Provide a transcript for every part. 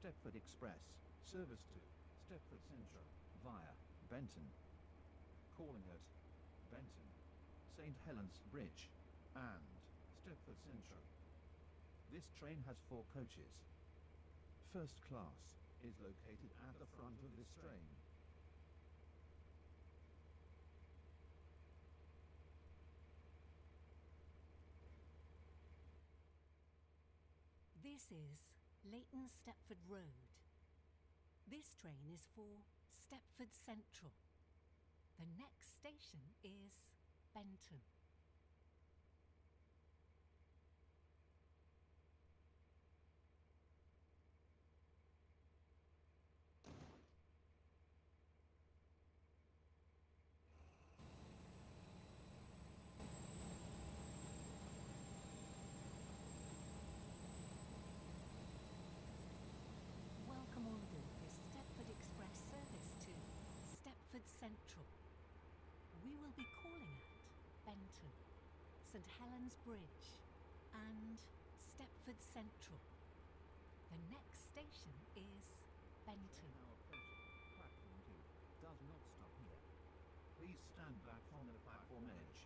Stepford Express, service to Stepford Central, via Benton. Calling at Benton, St. Helens Bridge, and Stepford Central. This train has 4 coaches. First class is located at the front of this train. This is Leighton Stepford Road. This train is for Stepford Central. The next station is Benton. Welcome on board this Stepford Express service to Stepford Central. We will be calling at Benton, St. Helens Bridge, and Stepford Central. The next station is Benton. Now approaching platform 2. Does not stop here. Please stand back from the platform edge.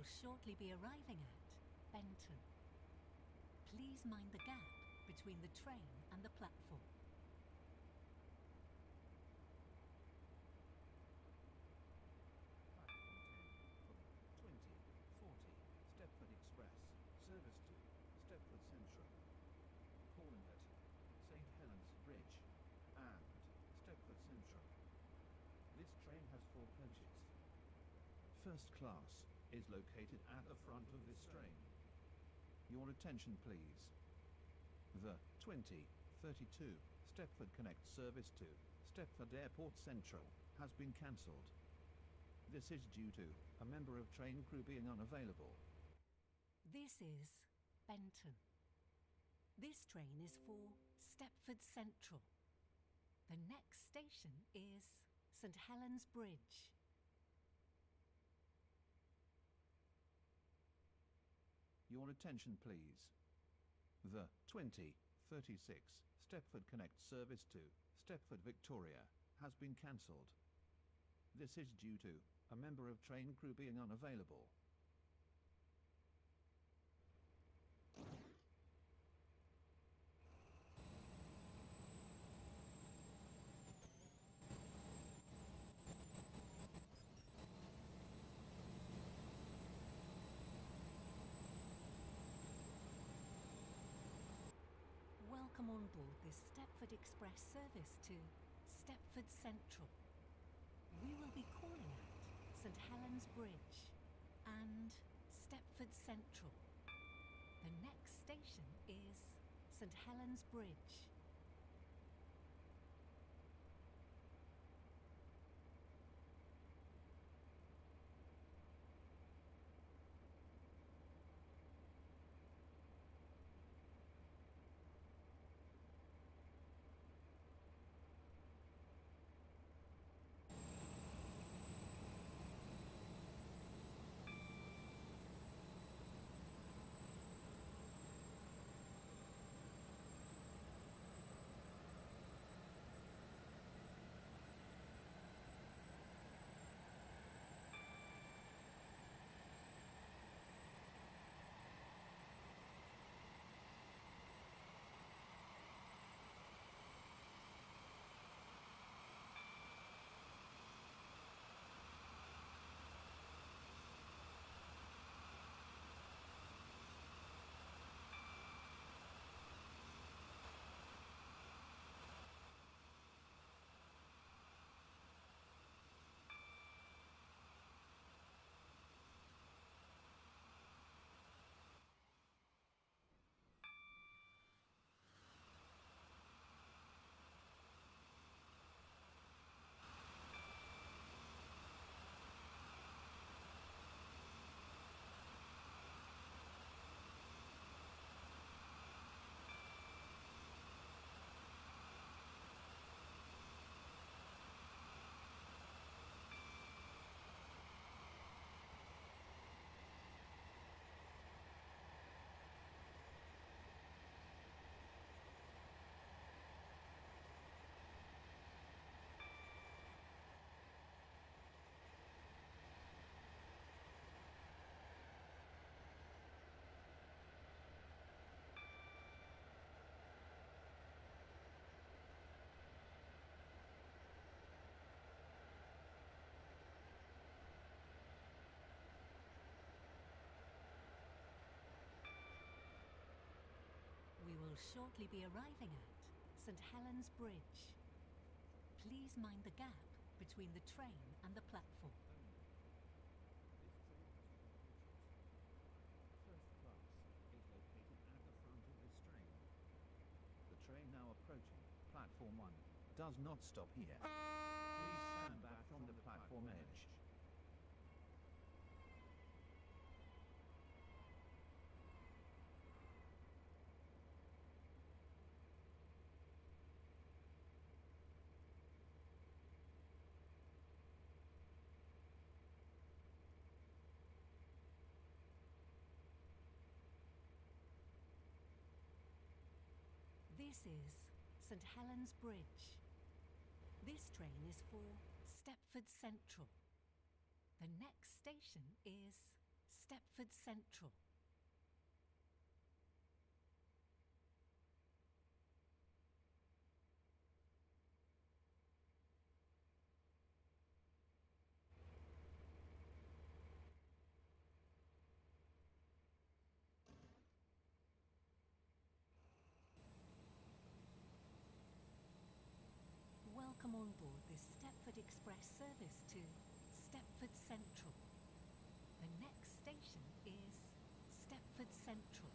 will shortly be arriving at Benton. Please mind the gap between the train and the platform. Platform 10 for 2040 Stepford Express, service to Stepford Central. Calling at St Helens Bridge and Stepford Central. This train has 4 coaches. First class is located at the front of this train. Your attention please. The 2032 Stepford Connect service to Stepford Airport Central has been cancelled. This is due to a member of train crew being unavailable. This is Benton. This train is for Stepford Central. The next station is St Helens Bridge. Your attention please. The 2036 Stepford Connect service to Stepford Victoria has been cancelled. This is due to a member of train crew being unavailable. Welcome on board this Stepford Express service to Stepford Central. We will be calling at St Helens Bridge and Stepford Central. The next station is St Helens Bridge. We will shortly be arriving at St Helens Bridge. Please mind the gap between the train and the platform. First class is located at the front of this train. The train now approaching platform 1 does not stop here. Please stand back from the platform edge. This is St Helens Bridge. This train is for Stepford Central. The next station is Stepford Central. Welcome on board this Stepford Express service to Stepford Central. The next station is Stepford Central.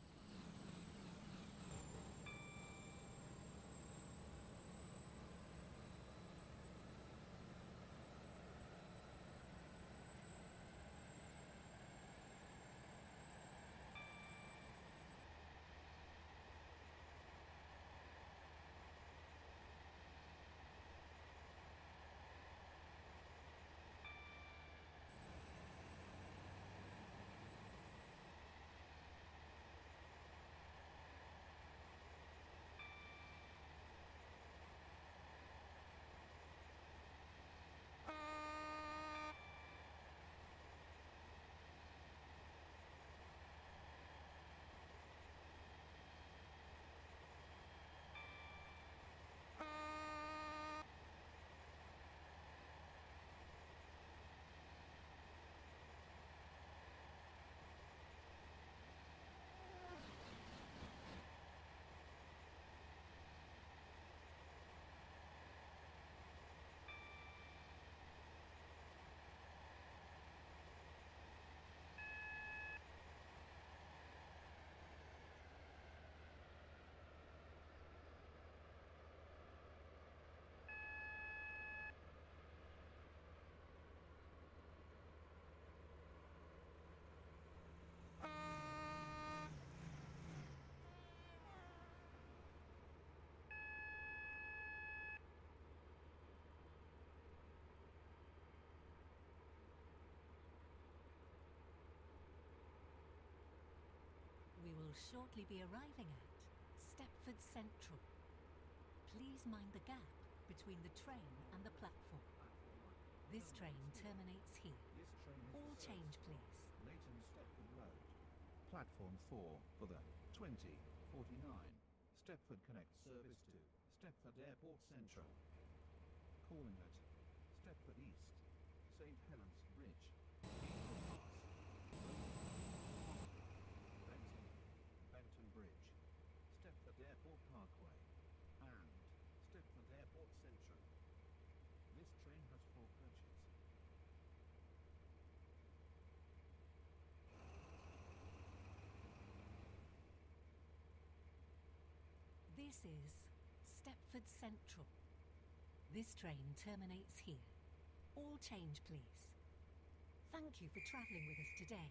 We will shortly be arriving at Stepford Central. Please mind the gap between the train and the platform. This train terminates here. This train is All for change, service to please. Leighton Stepford Road. Platform 4 for the 2049 Stepford Connect service to Stepford Airport Central. Calling at Stepford East, St Helens Bridge, Eagle Pass, Benton, Benton Bridge, Stepford Airport Parkway, and Stepford Airport Central. This train has 4 coaches. This is Stepford Central. This train terminates here. All change, please. Thank you for travelling with us today.